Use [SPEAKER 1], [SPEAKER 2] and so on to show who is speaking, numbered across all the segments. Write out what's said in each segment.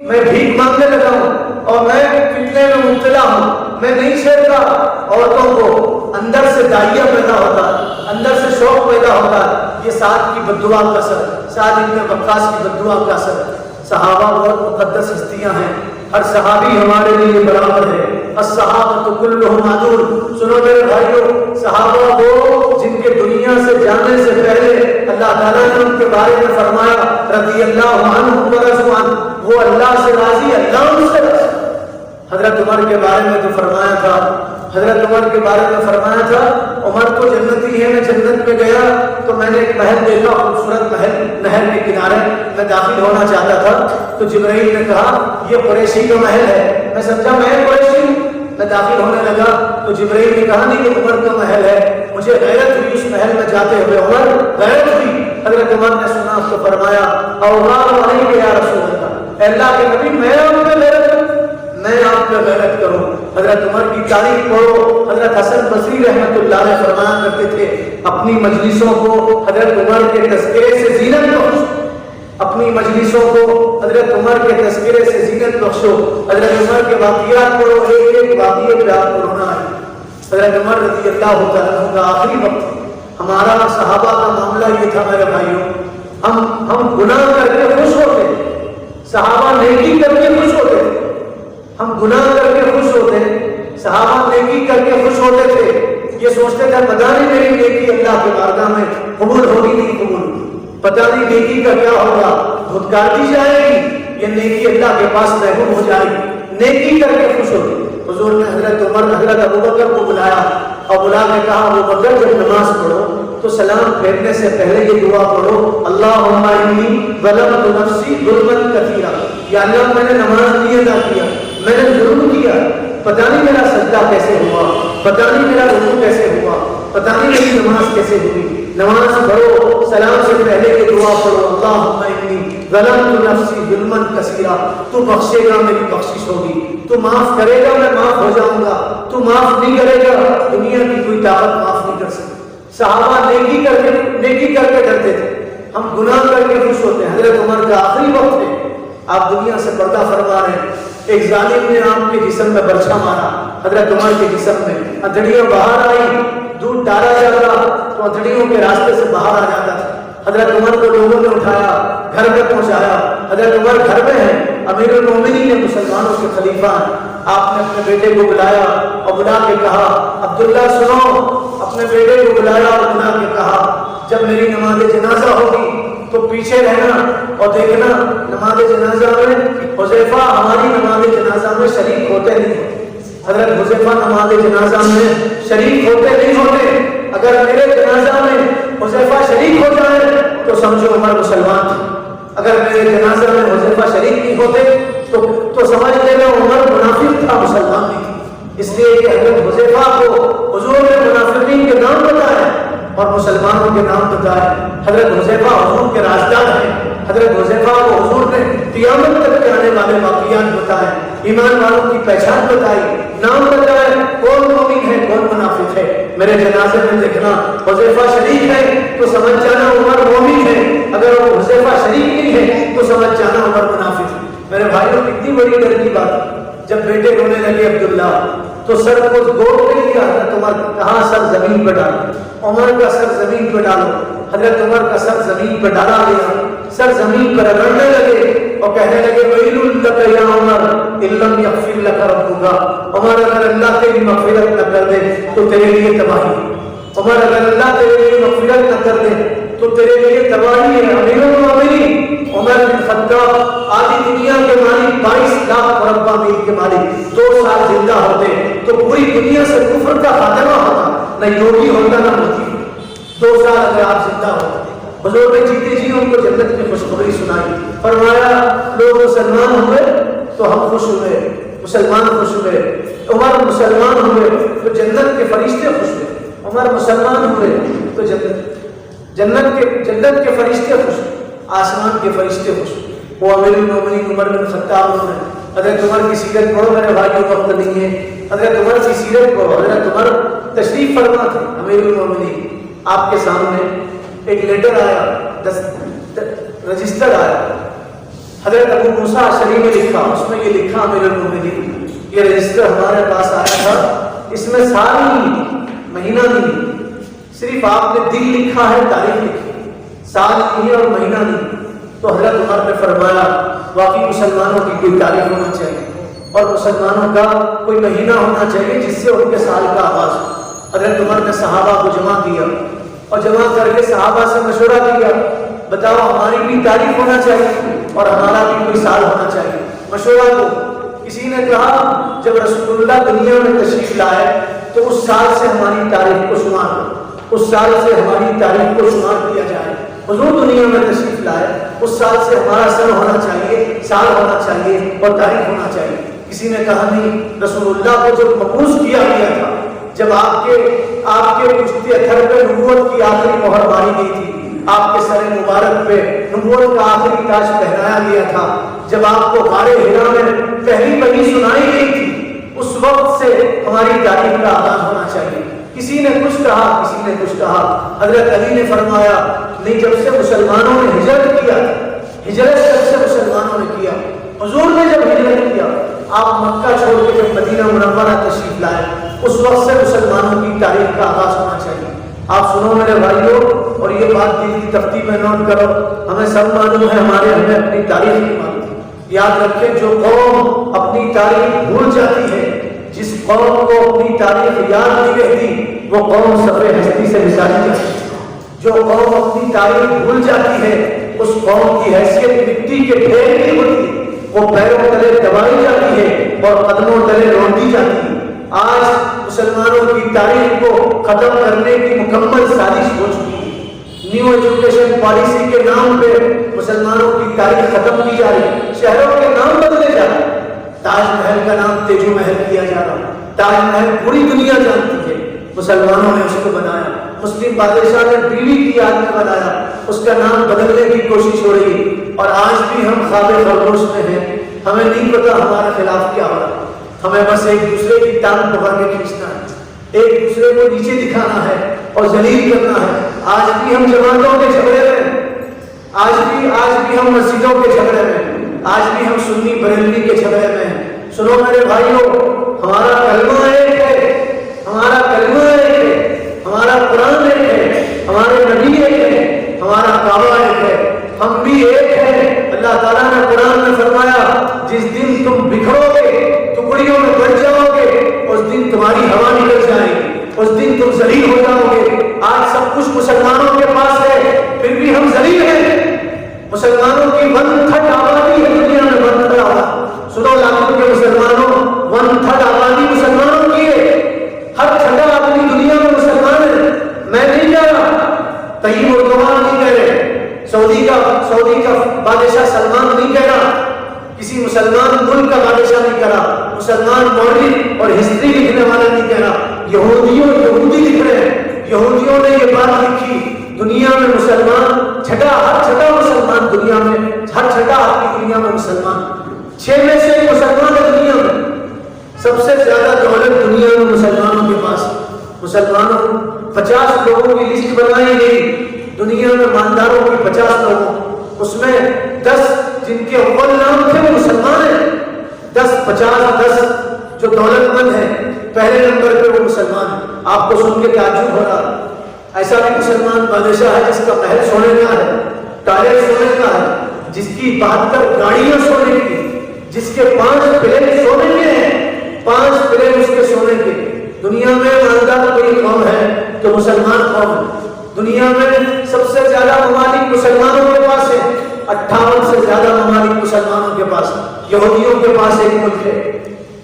[SPEAKER 1] میں بھیک مانگنے لگا ہوں اور میں فتنے میں مبتلا ہوں، میں نہیں چھیڑتا عورتوں کو، اندر سے داعیہ پیدا ہوتا، اندر سے شوق پیدا ہوتا، یہ سعد کی بددعا کا اثر، سعد ابن وقاص کی بددعا کا اثر۔ صحابہ بہت مقدس ہستیاں ہیں، ہر صحابی ہمارے لیے برابر ہے، الصحابۃ کلھم عدول۔ سنو میرے بھائیوں، صحابہ وہ جن کے دنیا سے جانے سے پہلے اللہ تعالیٰ نے ان کے بارے میں فرمایا رضی اللہ عنہم ورضوا عنہ، وہ اللہ سے راضی، اللہ ان سے راضی۔ حضرت عمر کے بارے میں تو فرمایا تھا، حضرت عمر کے بارے میں فرمایا تھا عمر تو جنتی ہے، میں جنت میں گیا تو میں نے ایک محل دیکھا، خوبصورت محل، نہر کے کنارے، میں داخل ہونا چاہتا تھا تو جبرائیل نے کہا یہ قریشی کا محل ہے، میں سمجھا میں قریشی ہوں، میں داخل ہونے لگا تو جبرائیل نے کہا نہیں یہ عمر کا محل ہے، مجھے غیرت ہوئی اس محل میں جاتے ہوئے، عمر غیرت ہوئی۔ حضرت عمر نے سنا تو فرمایا اوغار علیک یا رسول اللہ، اے اللہ کے نبی میں آپ پہ غیرت کروں، میں آپ پہ غیرت کروں۔ حضرت عمر کی تاریخ پڑھو، حضرت حسن بصری رحمۃ اللہ علیہ فرمایا کرتے تھے اپنی مجلسوں کو حضرت عمر کے تذکرے سے زینت بخشو، اپنی مجلسوں کو حضرت عمر کے تذکرے سے زینت بخشو۔ حضرت عمر کے واقعات پڑھو، ایک ایک واقعے پہ آپ کو رونا ہے۔ حضرت عمر رضی اللہ تعالیٰ عنہ کا آخری وقت، ہمارا صحابہ کا معاملہ یہ تھا میرے بھائیوں، ہم گناہ کر کے خوش ہوتے، صحابہ نیکی کر کے خوش ہوتے، ہم گناہ کر کے خوش ہوتے، صحابہ نیکی کر کے خوش ہوتے تھے، یہ سوچتے تھے پتہ نہیں میری نیکی اللہ کے بارگاہ میں قبول ہوگی نہیں قبول، پتہ نہیں نیکی کا کیا ہوگا، دھتکار دی جائے گی، یہ نیکی اللہ کے پاس محبوب ہو جائے گی، نیکی کر کے خوش ہوتے۔ حضور نے حضرت عمر حضرت ابوبکر کو بلایا اور بلا کے کہا ابوبکر جب نماز پڑھو تو سلام پھیرنے سے پہلے یہ دعا پڑھو اللہم انی ظلمت نفسی ظلما کثیرا، یا اللہ میں نے نماز نہیں ادا کیا، میں نے ظلم کیا، پتہ نہیں میرا سجدہ کیسے ہوا، پتہ نہیں میرا رکوع کیسے ہوا، پتہ نہیں میری نماز کیسے ہوئی۔ نماز پڑھو سلام سے پہلے یہ دعا پڑھو اللہم انی ظلمت نفسی ظلما کثیرا، تو بخشے گا میری بخشش ہوگی، تو معاف کرے گا میں معاف ہو جاؤں گا، تو معاف نہیں کرے گا دنیا کی کوئی طاقت معاف نہیں کر سکتی۔ صحابہ نیکی کر کے ڈرتے تھے، ہم گناہ کر کے خوش ہوتے ہیں۔ حضرت عمر کا آخری وقت ہے، آپ دنیا سے پردہ فرما رہے ہیں، ایک ظالم نے آپ کے جسم میں برچھا مارا، حضرت عمر کے جسم میں انتڑیاں باہر آئی، دودھ ڈالا جاتا تو انتڑیوں کے راستے سے باہر آ جاتا تھا۔ حضرت عمر کو لوگوں نے اٹھایا، گھر میں پہنچایا، حضرت عمر گھر میں ہیں، امیر المومنین نے مسلمانوں کے خلیفہ ہیں، آپ نے اپنے بیٹے کو بلایا اور بلا کے کہا عبداللہ سنو، اپنے بیٹے کو بلایا اور بلا کے کہا جب میری نماز جنازہ ہوگی تو پیچھے رہنا اور دیکھنا نماز جنازہ میں حذیفہ ہماری نماز جنازہ میں شریک ہوتے نہیں، حضرت حذیفہ نماز جنازہ میں شریک ہوتے نہیں ہوتے، اگر میرے جنازہ میں حذیفہ شریک ہو جائے تو سمجھو عمر مسلمان تھا، اگر میرے جنازہ میں حذیفہ شریک نہیں ہوتے تو سمجھ لینا عمر منافق تھا، مسلمان نہیں تھا۔ اس لیے کہ حضرت حذیفہ کو حضور نے منافقین کے نام بتایا اور مسلمانوں کے نام بتائے۔ حضرت حذیفہ حضور کے رازدار ہیں، حضرت حذیفہ کو حضور نے قیامت تک کے آنے والے واقعات بتائے، ایمان والوں کی پہچان بتائی، نام بتائے، کون مومن ہے کون منافق ہے۔ میرے جنازے میں دیکھنا حذیفہ شریک ہے تو سمجھ جانا عمر مومن ہے، اگر وہ حذیفہ شریک نہیں ہے تو سمجھ جانا عمر منافق ہے۔ میرے بھائیوں کتنی بڑی ڈر کی بات، جب بیٹے رونے لگے عبداللہ تو سر کو گود پہ لیا، حضرت عمر کہاں سر زمین پہ ڈالو، عمر کا سر زمین پہ ڈالو، حضرت عمر کا سر زمین پہ ڈالا گیا، سر زمین پر رگڑنے لگے اور کہنے لگے ویل لک یا عمر ان لم یغفر لک ربک، عمر اگر اللہ تیری مغفرت نہ کر دے تو تیرے لیے تباہی، عمر اگر اللہ تیرے لیے مغفرت نہ کر دے تو تیرے لیے تباہی ہے۔ امیر المومنین عمر بن خطاب آدھی دنیا کے مالک، 22 لاکھ مربع میل کے مالک، 2 سال زندہ ہوتے تو پوری دنیا سے کفر کا خاتمہ ہوتا، نہ یوگی ہوتا نہ مودی، 2 سال اگر آپ زندہ ہوتے۔ حضور نے جیتے جی ان کو جنت کی خوشخبری سنائی، فرمایا لوگ مسلمان ہوئے تو ہم خوش ہوئے، مسلمان خوش ہوئے، عمر مسلمان ہوئے تو جنت کے فرشتے خوش ہوئے، عمر مسلمان ہوئے تو جنت کے فرشتے خوش ہوئے، آسمان کے فرشتے خوش ہوئے۔ وہ امیر المومنین عمر بن خطاب نے حضرت عمر کی سیرت پڑھو، میرے بھائیوں وقت نہیں ہے، حضرت عمر کی سیرت پڑھو۔ حضرت عمر تشریف فرما تھے امیر المومنین، آپ کے سامنے ایک لیٹر آیا، رجسٹر آیا، حضرت ابو موسیٰ اشعری نے لکھا، اس میں یہ لکھا امیر المومنین، یہ رجسٹر ہمارے پاس آیا تھا، اس میں ساری مہینہ نہیں، صرف آپ نے دن لکھا ہے، تاریخ لکھی، سال نہیں اور مہینہ نہیں۔ تو حضرت عمر نے فرمایا واقعی مسلمانوں کی کوئی تاریخ ہونا چاہیے اور مسلمانوں کا کوئی مہینہ ہونا چاہیے جس سے ان کے سال کا آغاز ہو۔ حضرت عمر نے صحابہ کو جمع کیا اور جمع کر کے صحابہ سے مشورہ کیا، بتاؤ ہماری بھی تاریخ ہونا چاہیے اور ہمارا بھی کوئی سال ہونا چاہیے۔ مشورہ کو کسی نے کہا جب رسول اللہ دنیا میں تشریف لائے تو اس سال سے ہماری تاریخ کو شمار ہو، اس سال سے ہماری تاریخ کو شمار کیا جائے۔ حضور دنیا میں تشریف لائے اس سال سے ہمارا سن ہونا چاہیے، سال ہونا چاہیے اور تاریخ ہونا چاہیے۔ کسی نے کہا نہیں، رسول اللہ کو جب مبعوث کیا گیا تھا، جب آپ کے پشت اتھر پہ نبوت کی آخری مہر ماری گئی تھی، آپ کے سر مبارک پہ نبوت کا آخری تاج پہنایا گیا تھا، جب آپ کو غار حرا میں پہلی وحی سنائی گئی تھی، اس وقت سے ہماری تاریخ کا آغاز ہونا چاہیے۔ کسی نے کچھ کہا، کسی نے کچھ کہا۔ حضرت علی نے فرمایا نہیں، جب سے مسلمانوں نے ہجرت کیا، ہجرت جب سے مسلمانوں نے کیا، حضور نے جب ہجرت کیا، آپ مکہ چھوڑ کے جب مدینہ منورہ تشریف لائے، اس وقت سے مسلمانوں کی تاریخ کا آغاز ہونا چاہیے۔ آپ سنو میرے بھائیوں، اور یہ بات دل کی تفتی میں نوٹ کرو، ہمیں سب معلوم ہے، ہمیں اپنی تاریخ نہیں معلوم۔ یاد رکھیں، جو قوم اپنی تاریخ بھول جاتی ہے، جس قوم کو اپنی تاریخ یاد نہیں رہتی، وہ قوم صفحہ ہستی سے نکالی جاتی ہے۔ جو قوم اپنی تاریخ بھول جاتی ہے، اس قوم کی حیثیت مٹی کے ڈھیر کی ہوتی، وہ پیروں تلے دبائی جاتی ہے اور قدموں تلے لوٹی جاتی ہے۔ آج مسلمانوں کی تاریخ کو ختم کرنے کی مکمل سازش ہو چکی ہے۔ نیو ایجوکیشن پالیسی کے نام پہ مسلمانوں کی تاریخ ختم کی جا رہی ہے، شہروں کے نام بدلے جا رہے ہیں۔ تاج محل کا نام تیجو محل کیا جا رہا ہے۔ تاج محل پوری دنیا جانتی ہے، مسلمانوں نے اس کو بنایا، مسلم بادشاہ نے بیوی کی یاد میں بنایا، اس کا نام بدلنے کی کوشش ہو رہی ہے، اور آج بھی ہم خواب خرگوش میں ہیں، ہمیں نہیں پتا ہمارے خلاف کیا ہو رہا ہے، ہمیں بس ایک دوسرے کی ٹانگ پکڑ کے کھینچنا ہے، ایک دوسرے کو نیچے دکھانا ہے اور ذلیل کرنا ہے۔ آج بھی ہم جماعتوں کے جھگڑے میں، آج بھی ہم مسجدوں کے جھگڑے میں، آج بھی ہم سنی بریلوی کے جھگڑے میں ہیں۔ سنو میرے بھائیوں، ہمارا کلمہ ایک ہے، ہمارا کلمہ ایک ہے، ہمارا قرآن ایک ہے، ہمارے نبی ایک ہے، ہمارا کعبہ ایک ہے، ہم بھی ایک ہیں۔ اللہ تعالیٰ نے قرآن میں فرمایا جس دن تم بکھرو گے، ٹکڑیوں میں بٹ جاؤ گے، اس دن تمہاری ہوا نکل جائے گی، اس دن تم ذلیل ہو جاؤ گے۔ آج سب کچھ مسلمانوں کے پاس ہے، پھر بھی ہم ذلیل ہیں۔ مسلمانوں کی 1/3 آبادی ہے دنیا میں، 1/3 آبادی، سنو لاکھوں کے مسلمانوں، 1/3 آبادی مسلمانوں کی ہے، ہر چھٹا آدمی دنیا میں مسلمان ہے۔ میں نہیں کہہ رہا، طیب اردوان نہیں کہہ رہے، سعودی کا بادشاہ سلمان نہیں کہہ رہا، کسی مسلمان ملک کا بادشاہ نہیں کہہ رہا، مسلمان مورخ اور ہسٹری لکھنے والا نہیں کہہ رہا، یہودی لکھ رہے ہیں، یہودیوں نے یہ بات لکھی، دنیا میں مسلمان ہر چھٹا مسلمان دنیا میں، ہر چھٹا آدمی دنیا میں مسلمان، 6 میں سے ایک مسلمان ہے دنیا میں۔ سب سے زیادہ دولت دنیا میں مسلمانوں کے پاس، مسلمانوں 50 لوگوں کی لسٹ بنائی گئی دنیا میں، مالداروں کی 50 لوگوں، اس میں 10 جن کے اول نام تھے وہ مسلمان ہیں، 10 جو دولت مند ہیں پہلے نمبر پہ وہ مسلمان ہیں۔ آپ کو سن کے تعجب ہو رہا، ایسا بھی مسلمان بادشاہ ہے جس کا محل سونے کا ہے، ٹائر سونے کا ہے، جس کی 72 گاڑیاں سونے کی، جس کے 5 پلین سونے کے ہیں، 5 پلین اس کے سونے کے۔ دنیا میں مالدار کوئی قوم ہے تو مسلمان قوم ہے۔ دنیا میں سب سے زیادہ ممالک مسلمانوں کے پاس ہے، 58 سے زیادہ ممالک مسلمانوں کے پاس، یہودیوں کے پاس ایک ملک ہے،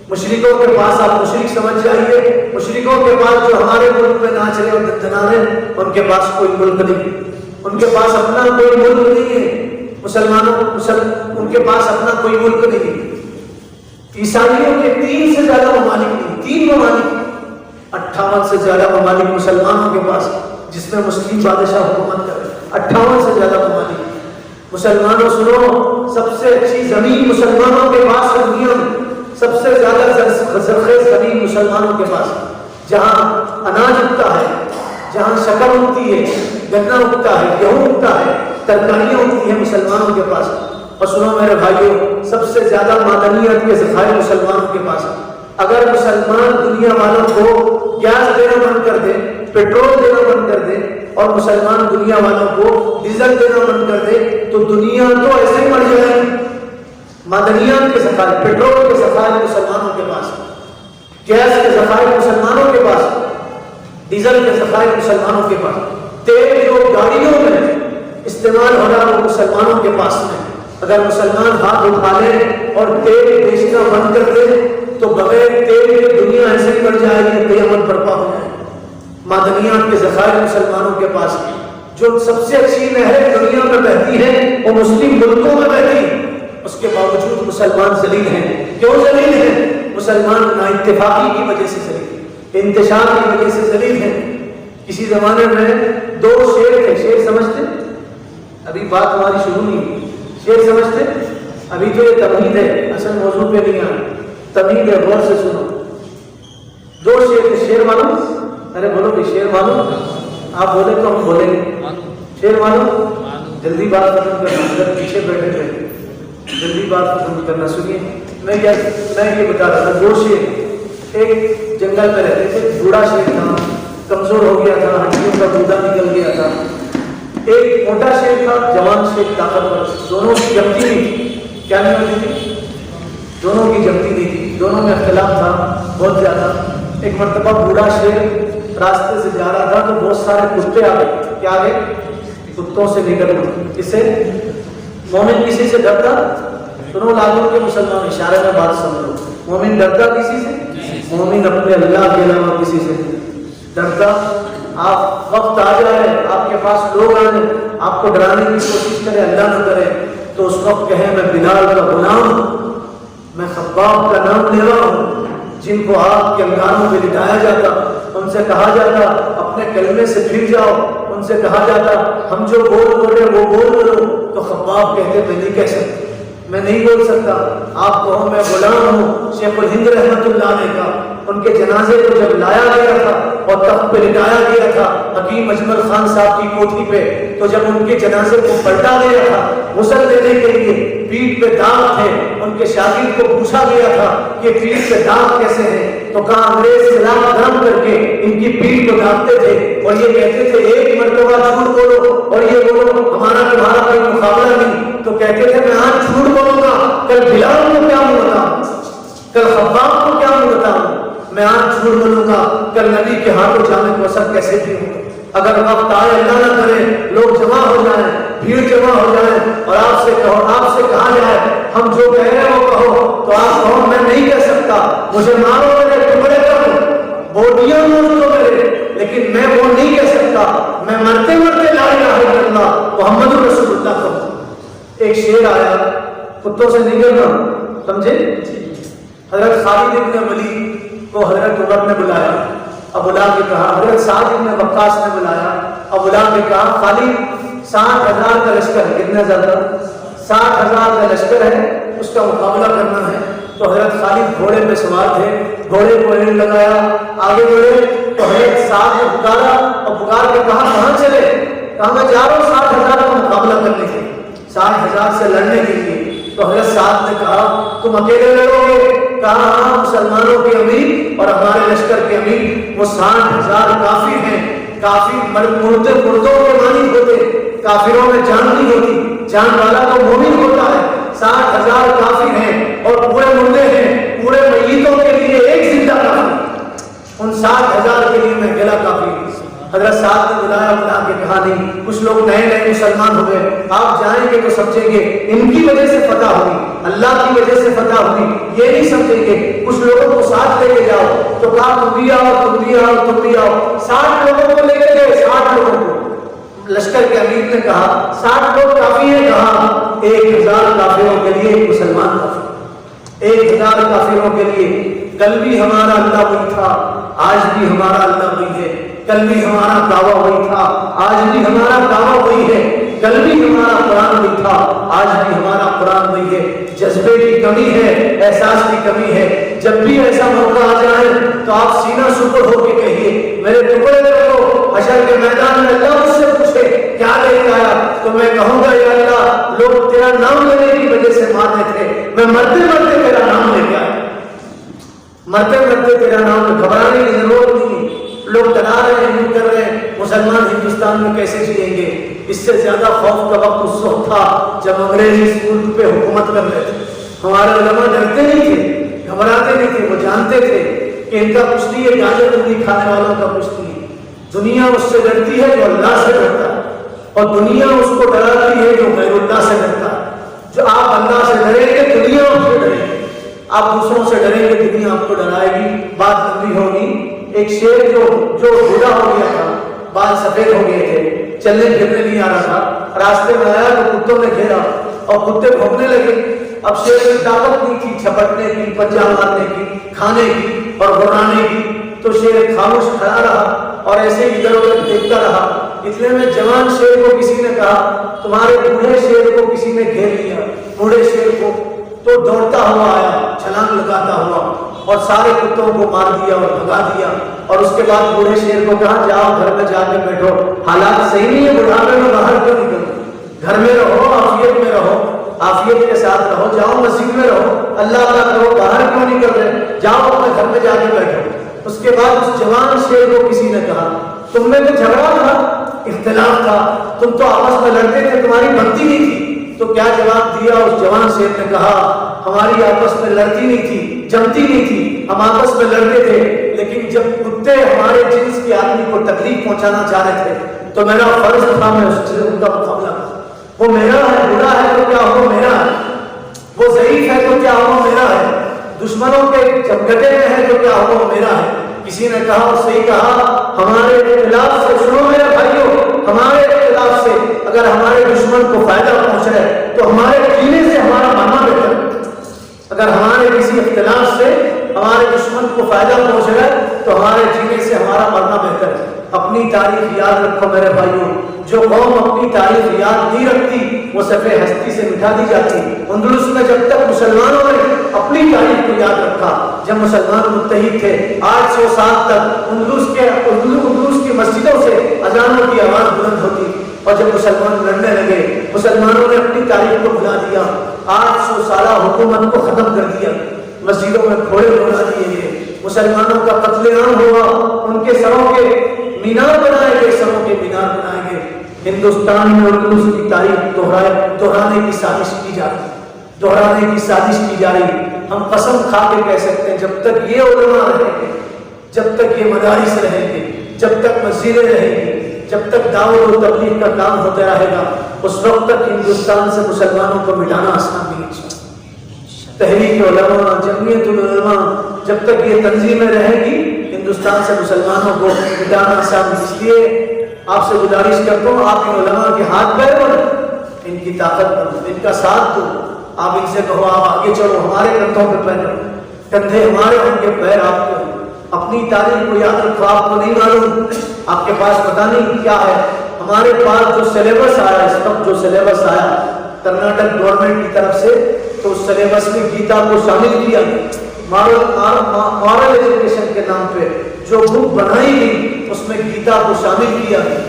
[SPEAKER 1] مشرکوں کے پاس، آپ مشرک سمجھ جائیے، مشرکوں کے پاس جو ہمارے ملک میں ناچ رہے اور دندنا رہے، ان کے پاس کوئی ملک نہیں، ان کے پاس اپنا کوئی ملک نہیں ہے، ان کے پاس اپنا کوئی ملک نہیں ہے۔ عیسائیوں کے 3 سے زیادہ ممالک نہیں، 3 ممالک، 58 سے زیادہ ممالک مسلمانوں کے پاس، جس میں مسلم بادشاہ حکومت کرے، 58 سے زیادہ ممالک۔ مسلمانوں سنو، سب سے اچھی زمین مسلمانوں کے پاس ہے دنیا میں، سب سے زیادہ زرخیز زمین مسلمانوں کے پاس، جہاں اناج اگتا ہے، جہاں شکر اگتی ہے، گنا اگتا ہے، گیہوں اگتا ہے، ترکاریاں اگتی ہیں مسلمانوں کے پاس۔ اور سنو میرے بھائیوں، سب سے زیادہ معدنیت کے ذخائر مسلمانوں کے پاس ہیں۔ اگر مسلمان دنیا والوں کو گیس دینا بند کر دے، پیٹرول دینا بند کر دے، اور مسلمان دنیا والوں کو ڈیزل دینا بند کر دے تو دنیا تو ایسے ہی مر جائے گی۔ معدنیات کے ذخائر، پیٹرول کے ذخائر مسلمانوں کے پاس، گیس کے ذخائر مسلمانوں کے پاس، ڈیزل کے ذخائر مسلمانوں کے پاس، تیل جو گاڑیوں میں استعمال ہو رہا وہ مسلمانوں کے پاس میں۔ اگر مسلمان ہاتھ اٹھا لے اور تیل بیچنا بند کر دے تو بغیر تیل کی دنیا ایسے ہی مر جائے گی، قیامت برپا ہو جائے گی۔ معدنیات کے ذخائر مسلمانوں کے پاس ہیں۔ جو سب سے اچھی نہر دنیا میں بہتی ہے وہ مسلم ملکوں میں بہتی ہے، اس کے باوجود مسلمان ذلیل ہیں۔ کیوں ذلیل ہیں؟ مسلمان نااتفاقی کی وجہ سے ذلیل ہیں، انتشار کی وجہ سے ذلیل ہیں۔ کسی زمانے میں دو شیر تھے، شیر سمجھتے؟ ابھی بات ہماری شروع نہیں ہوئی، شیر سمجھتے؟ ابھی تو یہ تمہید ہے، اصل موضوع پہ نہیں آئے، تمہید ہے، غور سے سنو۔ دو شیر تھے، شیر معلوم؟ ارے بولو کہ شیر معلوم؟ آپ بولے تو ہم بولیں گے۔ شیر معلوم؟ جلدی بات ختم کرنا، اگر پیچھے بیٹھے تھے جلدی بات ختم کرنا۔ سنیے، میں یہ بتا رہا تھا، دو شیر ایک جنگل میں رہتے تھے، بوڑھا شیر تھا، کمزور ہو گیا تھا، ہڈیوں کا گودا نکل گیا تھا۔ ایک موٹا شیر تھا، جوان شیر طاقتور، دونوں کی جمتی نہیں تھی۔ کیا نہیں ہوتی تھی؟ دونوں کی جمتی نہیں تھی، دونوں میں اختلاف تھا بہت زیادہ۔ ایک مرتبہ بوڑھا شیر راستے سے جا رہا تھا تو بہت سارے کتے آ گئے۔ کیا آ گئے؟ کتوں سے نکل گئے۔ کس سے؟ مومن کسی سے ڈرتا؟ سنو لاکھوں کے مسلمان، اشارے میں بات سمجھو، مومن ڈرتا کسی سے؟ مومن اپنے اللہ کے علاوہ کسی سے ڈرتا۔ آپ وقت آ جائے، آپ کے پاس لوگ آئے، آپ کو ڈرانے کی کوشش کرے، اللہ نہ کرے، تو اس وقت کہے میں بلال کا غلام ہوں، میں خباب کا نام لے رہا ہوں، جن کو آپ کے انگاروں پہ لٹایا جاتا، ان سے کہا جاتا اپنے کلمے سے پھر جاؤ، ان سے کہا جاتا ہم جو بول رہے وہ بول کرو، تو خباب کہتے میں نہیں کہہ سکتا، میں نہیں بول سکتا، آپ کہو میں غلام ہوں شیخ الہند رحمۃ اللہ علیہ کا۔ ان کے جنازے کو جب لایا گیا تھا اور تخت پہ لٹایا گیا تھا حکیم اجمل خان صاحب کی کوٹھی پہ، تو جب ان کے جنازے کو پلٹا گیا تھا غسل دینے کے لیے، پیٹھ پہ داغ تھے، ان کے شاگرد کو پوچھا گیا تھا کہ پیٹھ پہ داغ کیسے ہیں، تو کہا انگریز سلاح گرم کر کے ان کی پیٹھ کو داغتے تھے اور یہ کہتے تھے ایک مرتبہ جھوٹ بولو اور یہ بولو ہمارا تمہارا کوئی مقابلہ نہیں، تو کہتے تھے میں آج جھوٹ بولوں گا، کل بلال کو کیا منہ بتاؤں، کل خباب کو کیا منہ بتاؤں، میں آج جھوٹ بولوں گا، کل نبی کے ہاتھوں جامع کوثر کیسے پیوں۔ اگر وقت آئے، اللہ نہ کرے، لوگ جمع ہو جائیں، بھیڑ جمع ہو جائے اور آپ سے کہا جائے ہم جو کہہ رہے ہو کہو، تو آپ کہو میں نہیں کہہ سکتا، مجھے مارو، میرے ٹکڑے کرو، بوٹیاں نوچ دو میرے، لیکن میں وہ نہیں کہہ سکتا، میں مرتے مرتے لا الہ الا اللہ محمد رسول اللہ کہوں۔ ایک شیر آیا، کتوں سے نکلنا، سمجھے؟ حضرت خالد ابن ولید کو حضرت عمر نے بلایا، اب بلا کے کہا، حضرت سعد ابن وقاص نے بلایا، اب بلا کے کہا خالد 60,000 کا لشکر ہے، کتنا زیادہ؟ 60,000 کا لشکر ہے، اس کا مقابلہ کرنا ہے۔ تو حضرت خالد گھوڑے پہ سوار تھے، گھوڑے کو اینڈ لگایا، آگے بڑھے تو حضرت سعد نے پکارا اور پکار کے کہا کہاں چلے؟ کہا میں جا رہا ہوں 60,000 کا مقابلہ کرنے کے لیے، 60,000 سے لڑنے کے لیے۔ تو حضرت سعد نے کہا تم اکیلے لڑو گے؟ کہا ہاں، مسلمانوں کے امیر اور ہمارے لشکر کے امیر وہ 60,000 کافی ہیں، کافی مردوں کے معنی ہوتے، کافروں میں جان نہیں ہوتی، جان والا تو مومن ہوتا ہے۔ 60,000 کافی ہیں اور پورے مردے ہیں، پورے میتوں کے لیے ایک زندہ کافی، ان 60,000 کے لیے میں اکیلا کافی ہوں۔ حضرت صاحب نے بلایا، بلا کے کہا نہیں، کچھ لوگ نئے نئے مسلمان ہوئے، آپ جائیں گے تو سمجھیں گے ان کی وجہ سے فتح ہوئی، اللہ کی وجہ سے فتح ہوئی، یہ نہیں سمجھیں گے، کچھ لوگوں کو ساتھ لے کے جاؤ۔ تو کہا تم بھی آؤ، تم بھی آؤ، تم بھی آؤ، 60 لوگوں کو لے کے گئے، 60 لوگوں کو۔ لشکر کے امیر نے کہا 60 لوگ کافی ہیں، کہا 1,000 کافروں کے لیے ایک مسلمان کافی، 1,000 کافروں کے لیے۔ کل بھی ہمارا اللہ وہی تھا، آج بھی ہمارا اللہ وہی ہے، کل بھی ہمارا دعویٰ وہی تھا، آج بھی ہمارا دعویٰ وہی ہے، کل بھی ہمارا قرآن وہی تھا، آج بھی ہمارا قرآن وہی ہے۔ جذبے کی کمی ہے، احساس کی کمی ہے، جب بھی ایسا موقع آ جائے تو آپ سینہ سپر ہو کے کہیے میرے ٹکڑے کرو، حشر کے میدان میں اللہ مجھ سے پوچھے کیا لے کے آیا تو میں کہوں گا یا اللہ لوگ تیرا نام لینے کی سے مارنے تھے، میں مرتے مرتے تیرا نام لے کے آیا، مرتے مرتے تیرا نام، گھبرانے کی ضرورت نہیں۔ لوگ ڈرا رہے ہیں، یوں کر رہے ہیں، مسلمان ہندوستان میں کیسے جیئیں گے؟ اس سے زیادہ خوف کا وقت اس وقت تھا جب انگریز اس ملک پہ حکومت کر رہے تھے۔ ہمارے علماء ڈرتے نہیں تھے، گھبراتے نہیں تھے، وہ جانتے تھے کہ ان کا کچھ نہیں ہے، گاجر پوری کھانے والوں کا کچھ نہیں ہے۔ دنیا اس سے ڈرتی ہے جو اللہ سے ڈرتا ہے، اور دنیا اس کو ڈراتی ہے جو غیر اللہ سے ڈرتا ہے۔ جو آپ اللہ سے ڈریں گے دنیا آپ سے ڈرے گی، آپ دوسروں سے ڈریں گے دنیا آپ کو ڈرائے گی۔ بات لمبی ہوگی۔ ایک شیر جو بوڑھا ہو گیا تھا، بال سفید ہو گئے تھے، چلنے پھرنے نہیں آ رہا تھا، راستے میں آیا تو کتوں نے گھیرا اور کتے بھونکنے لگے۔ اب شیر کی طاقت نہیں تھی چھپٹنے کی، پنجہ مارنے کی، کھانے کی اور گھرانے کی، تو شیر خاموش کھڑا رہا اور ایسے ادھر ادھر دیکھتا رہا۔ اتنے میں جوان شیر کو کسی نے کہا تمہارے بوڑھے شیر کو کسی نے گھیر لیا، بوڑھے شیر کو، تو دوڑتا ہوا آیا، چھلانگ لگاتا ہوا اور سارے کتوں کو مار دیا اور بھگا دیا۔ اور اس کے بعد بوڑھے شیر کو کہا جاؤ گھر میں جا کے بیٹھو، حالات صحیح نہیں ہے، بڑھاپے میں باہر کیوں نکلو، گھر میں رہو، عافیت میں رہو، عافیت کے ساتھ رہو، جاؤ مسجد میں رہو، اللہ اللہ کرو، باہر کیوں نکل رہے، جاؤ اپنے گھر میں جا کے بیٹھو۔ اس کے بعد اس جوان شیر کو کسی نے کہا تم میں تو جھگڑا تھا، اختلاف تھا، تم تو آپس میں لڑتے تھے، تمہاری بنتی نہیں تھی۔ تو کیا جواب دیا اس جوان شیر نے؟ کہا ہماری آپس میں لڑتی نہیں تھی، جمتی نہیں تھی، ہم آپس میں لڑتے تھے، لیکن جب کتے ہمارے جنس کے آدمی کو تکلیف پہنچانا چاہ رہے تھے تو میرا فرض تھا میں اس سے ان کا مقابلہ کروں۔ وہ میرا ہے، برا ہے تو کیا ہو میرا ہے، وہ ضعیف ہے تو کیا ہو میرا ہے، دشمنوں کے جمگٹے میں ہے تو کیا ہو میرا ہے۔ کسی نے کہا اور صحیح کہا، ہمارے اختلاف سے، سنو میرے بھائیوں، ہمارے اختلاف سے اگر ہمارے دشمن کو فائدہ پہنچ رہا ہے تو ہمارے جینے سے ہمارا مرنا بہتر ہے۔ اگر ہمارے کسی اختلاف سے ہمارے دشمن کو فائدہ پہنچ رہا ہے تو ہمارے جینے سے ہمارا مرنا بہتر ہے۔ اپنی تاریخ یاد رکھو میرے بھائیوں، جو قوم اپنی تاریخ یاد نہیں رکھتی وہ صفحے ہستی سے مٹا دی جاتی۔ اندلس میں جب تک مسلمانوں نے اپنی تاریخ کو یاد رکھا، جب مسلمان متحد تھے 800 سال تک اندلس کی مسجدوں سے اذانوں کی آواز بلند ہوتی، اور جب مسلمان لڑنے لگے مسلمانوں نے اپنی تاریخ کو بھلا دیا، 800 سالہ حکومت کو ختم کر دیا، مسجدوں میں گھوڑے بنا دیے گئے، مسلمانوں کا قتل عام ہوا، ان کے سروں کے مینار بنائے گئے، سروں کے مینار بنائے گئے۔ ہندوستان میں اندلس کی تاریخ دہرانے کی سازش کی جا رہی، دہرانے کی سازش کی جا رہی۔ ہم قسم کھا کے کہہ سکتے ہیں جب تک یہ علماء رہیں گے، جب تک یہ مدارس رہیں گے، جب تک مسجدیں رہیں گی، جب تک دعوت و تبلیغ کا کام ہوتا رہے گا، اس وقت تک ہندوستان سے مسلمانوں کو مٹانا آسان نہیں ہے۔ تحریک علماء، جمعیت العلماء، جب تک یہ تنظیمیں رہیں گی ہندوستان سے مسلمانوں کو مٹانا آسان نہیں۔ اس لیے آپ سے گزارش کرتا ہوں آپ ان علماء کے ہاتھ پیر بنو، ان کی طاقت بنو، ان کا ساتھ دو، آپ ان سے کہو آپ آگے چلو، ہمارے کندھوں پہ پیر رکھو، کندھے ہمارے ہوں گے، پیر آپ کے۔ اپنی تاریخ کو یاد رکھو، آپ کو نہیں معلوم، آپ کے پاس پتہ نہیں کیا ہے۔ ہمارے پاس جو سلیبس آیا، اس وقت جو سلیبس آیا کرناٹک گورنمنٹ کی طرف سے، تو اس سلیبس میں گیتا کو شامل کیا گیا، مورل ایجوکیشن کے نام پہ جو بک بنائی گئی اس میں گیتا کو شامل کیا گیا۔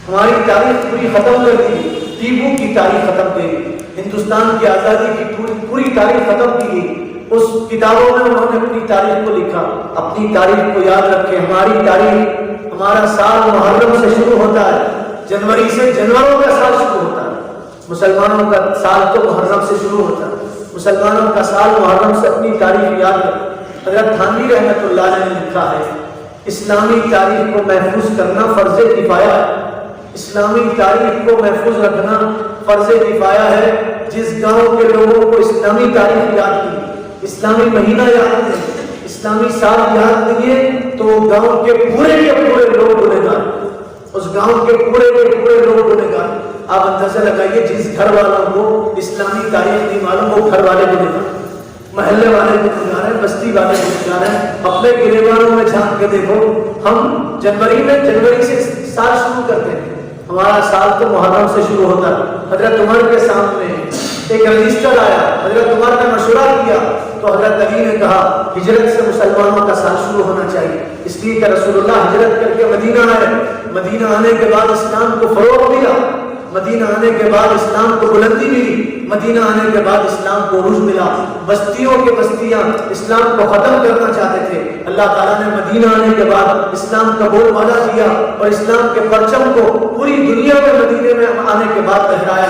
[SPEAKER 1] ہماری تاریخ پوری ختم کر دی، ٹیپو کی تاریخ ختم کی گئی، ہندوستان کی آزادی کی پوری تاریخ ختم کی گئی۔ اس کتابوں میں انہوں نے اپنی تاریخ کو لکھا۔ اپنی تاریخ کو یاد رکھیں، ہماری تاریخ، ہمارا سال محرم سے شروع ہوتا ہے، جنوری سے جنوروں کا سال شروع ہوتا ہے۔ مسلمانوں کا سال تو محرم سے شروع ہوتا ہے، مسلمانوں کا سال محرم سے۔ اپنی تاریخ یاد رکھیں۔ حضرت تھانوی رحمۃ اللہ علیہ نے لکھا ہے اسلامی تاریخ کو محفوظ کرنا فرض کفایہ ہے، اسلامی تاریخ کو محفوظ رکھنا فرض کفایہ ہے۔ جس گاؤں کے لوگوں کو اسلامی تاریخ یاد نہیں، اسلامی مہینہ یاد نہیں، اسلامی سال یاد نہیں ہے، تو گاؤں کے پورے لوگ گنہگار، اس گاؤں کے پورے لوگ گنہگار۔ آپ اندازہ لگائیے جس گھر والوں کو اسلامی تاریخ نہیں معلوم وہ گھر والے گنہگار، محلے والے گنہگار ہیں، بستی والے گنہگار ہیں۔ اپنے گریبانوں میں جھانک کے دیکھو، ہم جنوری سے سال شروع کرتے ہیں، ہمارا سال تو محرم سے شروع ہوتا ہے۔ حضرت عمر کے سامنے ایک رجسٹر آیا، حضرت عمر نے مشورہ کیا تو حضرت علی نے کہا ہجرت سے مسلمانوں کا سال شروع ہونا چاہیے، اس لیے کہ رسول اللہ ہجرت کر کے مدینہ آئے، مدینہ آنے کے بعد اسلام کو فروغ ملا، مدینہ آنے کے بعد اسلام کو بلندی ملی، مدینہ آنے کے بعد اسلام کو عروج ملا، بستیوں کے بستیاں اسلام کو ختم کرنا چاہتے تھے، اللہ تعالیٰ نے مدینہ آنے کے بعد اسلام کا بول بالا کیا اور اسلام کے پرچم کو پوری دنیا میں مدینے میں آنے کے بعد لہرایا۔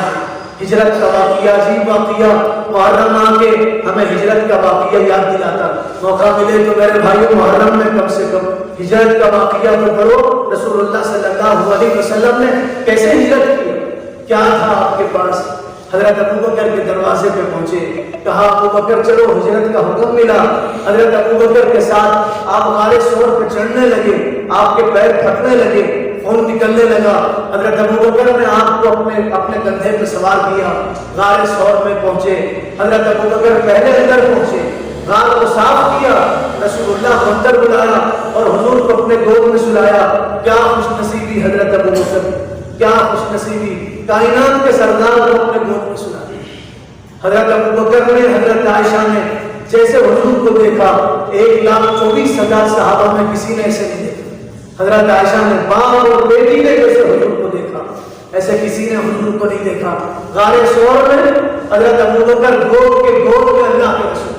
[SPEAKER 1] ہجرت کا واقعہ، عجیب واقعہ، محرم آ کے ہمیں ہجرت کا واقعہ یاد دلاتا، موقع ملے تو میرے بھائیوں محرم میں کم سے کم ہجرت کا واقعہ تو کرو۔ رسول اللہ صلی اللہ علیہ وسلم نے کیسے ہجرت کی، کیا تھا آپ کے پاس؟ حضرت ابوبکر کے دروازے پہ پہنچے، کہا ابوبکر چلو، ہجرت کا حکم ملا۔ حضرت ابوبکر کے ساتھ آپ غار ثور پہ چڑھنے لگے، آپ کے پیر پھٹنے لگے، خون نکلنے لگا۔ حضرت ابوبکر نے آپ کو اپنے کندھے پہ سوار کیا، غار ثور میں پہنچے۔ حضرت ابوبکر پہلے اندر پہنچے، غار کو صاف کیا، رسول اللہ کو اندر بلایا اور حضور کو اپنے گود میں سلایا۔ کیا خوش نصیبی حضرت ابوبکر، کیا خوش نصیبی، کائنات کے سردار کو اپنے گود میں سلایا۔ حضرت ابوبکر نے، حضرت عائشہ نے جیسے حضور کو دیکھا، 1,24,000 صحابہ میں کسی نے ایسے نہیں دیکھا۔ حضرت عائشہ نے، باپ اور بیٹی نے جیسے حضور کو دیکھا، ایسے کسی نے حضور کو نہیں دیکھا۔ غار ثور میں حضرت ابوبکر گود کے گود میں اللہ کے رسول،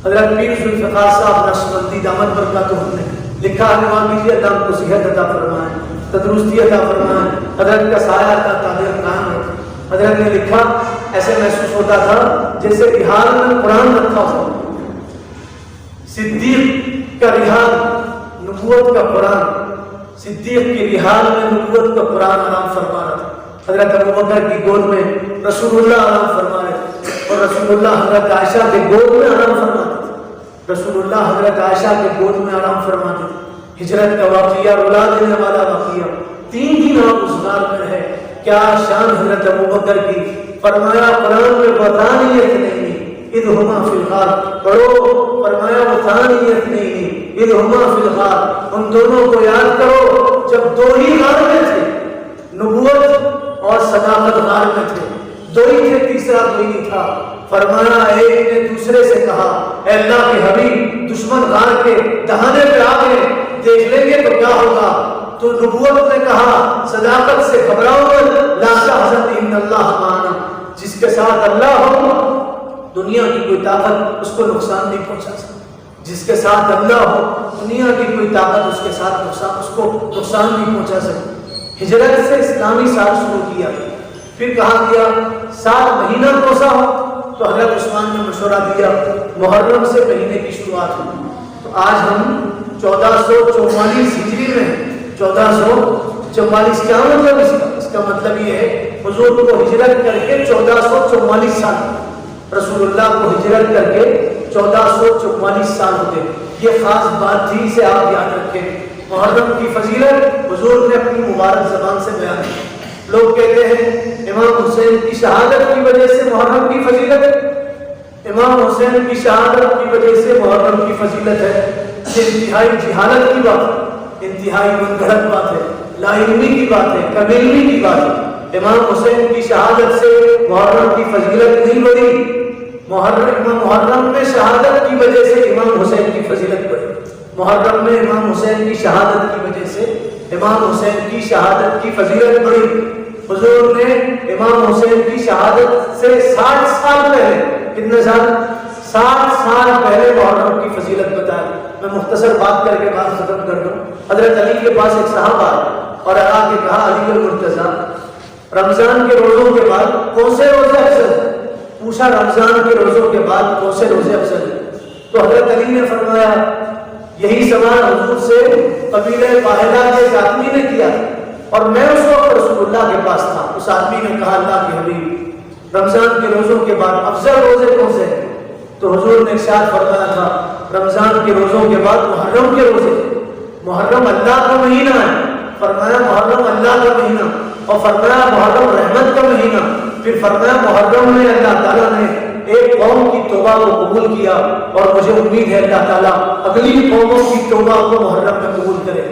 [SPEAKER 1] حضرت پیر ذوالفقار صاحب نقشبندی دامت برکاتہ نے لکھا، دعا کیجیے اللہ کو صحت عطا فرمائے، تندرستی عطا فرمائے، حضرت کا سایہ عطا قادر قائم رکھے۔ حضرت نے لکھا، ایسے محسوس ہوتا تھا جیسے بہار میں قرآن رکھا ہو، صدیق کا رحال، نبوت کا قرآن، صدیق کی رحال میں نبوت کا قرآن آرام فرما رہا تھا۔ حضرت ابوبکر کی گود میں رسول اللہ آرام فرما رہے تھے اور رسول اللہ حضرت عائشہ کے گود میں آرام فرماتے تھے، رسول اللہ حضرت عائشہ کے گود میں آرام فرماتے تھے۔ ہجرت کا واقعہ، رلا دینے والا واقعہ، 3 دن آپ اس غار میں رہے۔ کیا شان حضرت ابوبکر کی، فرمایا قرآن میں وطانیت نہیں، اذہما فی الغار، پڑھو، فرمایا وطانیت نہیں، اذہما فی الغار، ان دونوں کو یاد کرو جب 2 ہی غار میں تھے، نبوت اور صداقت غار میں تھے، 2 ہی تھے، تیسرا کوئی نہیں تھا۔ فرمایا ایک نے دوسرے سے کہا، اے اللہ کے حبیب، دشمن غار کے دہانے پہ آ گئے، دیکھ لیں گے تو کیا ہوگا؟ تو نبوت نے کہا، صداقت سے گھبراؤ مت، لا تحزن ان اللہ معنا، جس کے ساتھ اللہ ہو دنیا کی کوئی طاقت اس کو نقصان نہیں پہنچا سکتی، جس کے ساتھ اللہ ہو دنیا کی کوئی طاقت اس کے ساتھ اس کو نقصان نہیں پہنچا سکتی۔ ہجرت سے اسلامی سال شروع کیا، پھر کہا گیا 7 مہینہ کوسا ہو، تو حضرت عثمان نے مشورہ دیا محرم سے مہینے کی شروعات ہوئی۔ تو آج ہم 1444 ہجری میں، 1444 کیا مطلب اس کا مطلب یہ ہے حضور کو ہجرت کر کے 1444 سال، رسول اللہ کو ہجرت کر کے 1444 سال ہوتے۔ یہ خاص بات تھی، اسے آپ یاد رکھیں۔ محرم کی فضیلت حضور نے اپنی مبارک زبان سے بیان کی۔ لوگ کہتے ہیں امام حسین کی شہادت کی وجہ سے محرم کی فضیلت ہے، امام حسین کی شہادت کی وجہ سے محرم کی فضیلت ہے۔ یہ انتہائی جہالت کی بات ہے، انتہائی من گھڑت بات ہے، لا علمی کی بات ہے، کم علمی کی بات ہے۔ امام حسین کی شہادت سے محرم کی فضیلت نہیں بڑھی، محرم میں شہادت کی وجہ سے امام حسین کی فضیلت بڑھی، محرم میں امام حسین کی شہادت کی وجہ سے امام حسین کی شہادت کی فضیلت بڑھی۔ حضور نے امام حسین کی شہادت سے 60 سال پہلے، کتنے سال؟ 60 سال پہلے محرم کی فضیلت بتائی۔ میں مختصر بات کر کے بات ختم کر دوں۔ حضرت علی کے پاس ایک صحابہ آیا اور آ کے کہا، علی المرتضیٰ، رمضان کے روزوں کے بعد کون سے روزے افضل ہیں؟ پوچھا رمضان کے روزوں کے بعد کون سے روزے افضل ہیں؟ تو حضرت علی نے فرمایا، یہی سوال حضور سے قبیلہ باہلہ کے ایک آدمی نے کیا اور میں اس وقت رسول اللہ کے پاس تھا۔ اس آدمی نے کہا، اللہ کے حبیب، رمضان کے روزوں کے بعد افضل روزے کون سے ہیں؟ تو حضور نے ارشاد فرمایا تھا، رمضان کے روزوں کے بعد محرم کے روزے، محرم اللہ کا مہینہ ہے، فرمایا محرم اللہ کا مہینہ، اور فرمایا محرم رحمت کا مہینہ، پھر فرمایا محرم میں اللہ تعالیٰ نے ایک قوم کی توبہ کو قبول کیا اور مجھے امید ہے اللہ تعالیٰ اگلی قوموں کی توبہ کو محرم میں قبول کرے۔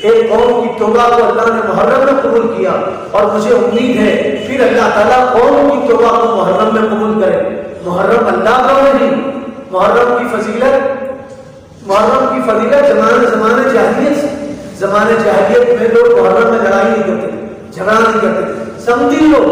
[SPEAKER 1] ایک قوم کی توبہ کو اللہ نے محرم میں قبول کیا اور مجھے امید ہے پھر اللہ تعالیٰ قوم کی توبہ کو محرم میں قبول کرے۔ محرم اللہ کا مہینہ، محرم کی فضیلت زمانے جاہلیت سے، زمانے جاہلیت میں لوگ محرم میں لڑائی نہیں کرتے، جھگڑا نہیں کرتے، سمجھی لو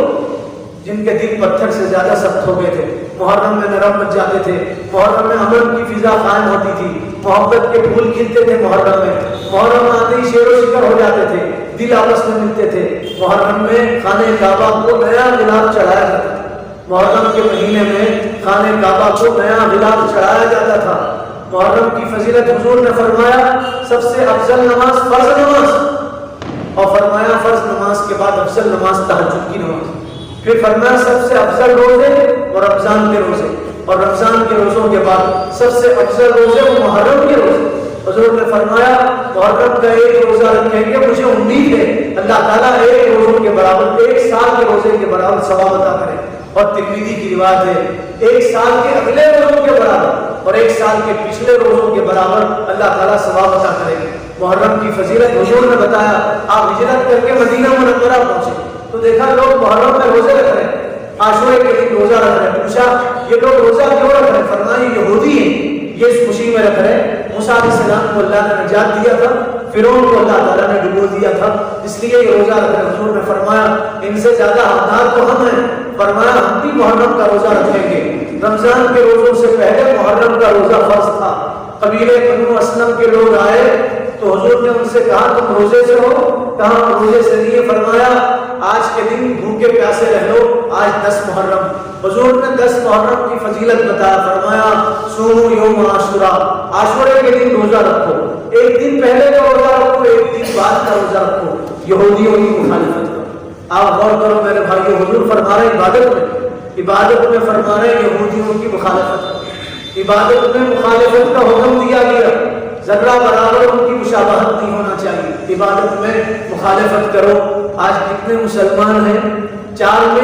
[SPEAKER 1] پتھر سے زیادہ سخت ہو گئے تھے، محرم میں نرم بچ جاتے تھے، محرم میں امن کی فضا قائم ہوتی تھی، محبت کے پھول کھلتے تھے محرم میں آتے ہی شیر و شکر ہو جاتے تھے، دل آپس میں ملتے تھے۔ محرم میں خانہ کعبہ کو نیا غلاف چڑھایا جاتا تھا، محرم کے مہینے میں خانہ کعبہ کو نیا غلاف چڑھایا جاتا تھا۔ محرم کی فضیلت حضور نے فرمایا سب سے افضل نماز فرض نماز، اور فرمایا فرض نماز کے بعد افضل نماز تہجد کی نماز، پھر فرمایا سب سے افضل روزے اور رمضان کے روزے، اور رمضان کے روزوں کے بعد سب سے افضل روزے وہ محرم کے روزے۔ حضور نے فرمایا محرم کا ایک روزہ رکھیں گے مجھے امید ہے اللہ تعالیٰ ایک روزوں کے برابر، ایک سال کے روزے کے برابر ثواب عطا کرے۔ اور ترمذی کی روایت ہے ایک سال کے اگلے روزوں کے برابر اور ایک سال کے پچھلے روزوں کے برابر اللہ تعالیٰ ثواب عطا کرے گا۔ محرم کی فضیلت حضور نے بتایا، آپ ہجرت کر کے مدینہ منورہ پہنچے تو دیکھا لوگ محرم میں روزے رکھ رہے ہیں، عاشورے کے دن روزہ رکھ رہے ہیں، پوچھا یہ لوگ روزہ کیوں رکھ رہے ہیں؟ فرمایا یہودی ہیں، یہ اس خوشی میں رکھ رہے ہیں موسیٰ علیہ السلام کو اللہ نے نجات دیا تھا، فرعون کو اللہ تعالیٰ نے ڈبو دیا تھا، اس لیے یہ روزہ رکھ رہے ہیں۔ حضور نے فرمایا ان سے زیادہ حقدار تو ہم ہیں، فرمایا ہم بھی محرم کا روزہ رکھیں گے۔ رمضان کے روزوں سے پہلے محرم کا روزہ فرض تھا۔ قبیلے بنو اسلم کے لوگ آئے تو حضور نے ان سے کہا تم روزے سے ہو؟ کہا روزے سے نہیں۔ فرمایا آج کے دن بھوکے پیاسے رہ لو، آج 10 محرم۔ حضور نے 10 محرم کی فضیلت بتایا، فرمایا صوموا یوم عاشورہ، عاشورے کے دن روزہ رکھو، ایک دن پہلے کا روزہ رکھو، ایک دن بعد کا روزہ رکھو، یہودیوں کی مخالفت کرو۔ آپ غور کرو میرے بھائیو، حضور فرما رہے عبادت میں فرما رہے یہودیوں کی مخالفت کرو۔ عبادت میں مخالفت کا حکم دیا گیا، ذرہ برابر ان کی مشابہت نہیں ہونا چاہیے، عبادت میں مخالفت کرو۔ آج کتنے مسلمان ہیں چال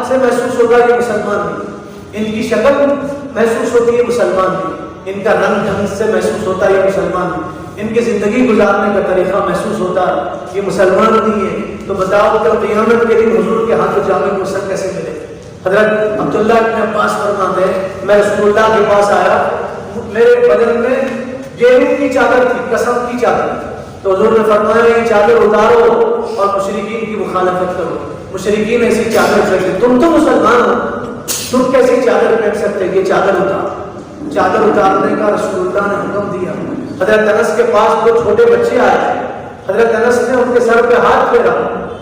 [SPEAKER 1] سے محسوس ہوتا ہے کہ مسلمان نہیں، ان کی شکل محسوس ہوتی ہے مسلمان نہیں، ان کا رنگ ڈھنگ سے محسوس ہوتا ہے یہ مسلمان نہیں، ان کی زندگی گزارنے کا طریقہ محسوس ہوتا ہے یہ مسلمان نہیں ہے۔ تو بتاؤ کل قیامت کے دن حضور کے ہاتھ جامع کوثر کیسے ملے؟ حضرت عبداللہ ابن عباس فرماتے ہیں میں رسول اللہ کے پاس آیا، میرے بدن میں گیہوں کی چادر تھی، قسم کی چادر، تو حضور نے فرمایا یہ چادر اتارو اور مشرکین کی مخالفت کرو۔ مشرکین ایسی چادر پہنتے، تم تو مسلمان ہو، تم کیسی چادر پہن سکتے؟ یہ چادر اتار۔ چادر اتارنے کا رسول اللہ نے حکم دیا۔ حضرت انس کے پاس 2 چھوٹے بچے آئے، حضرت انس نے ان کے سر پہ ہاتھ پھیرا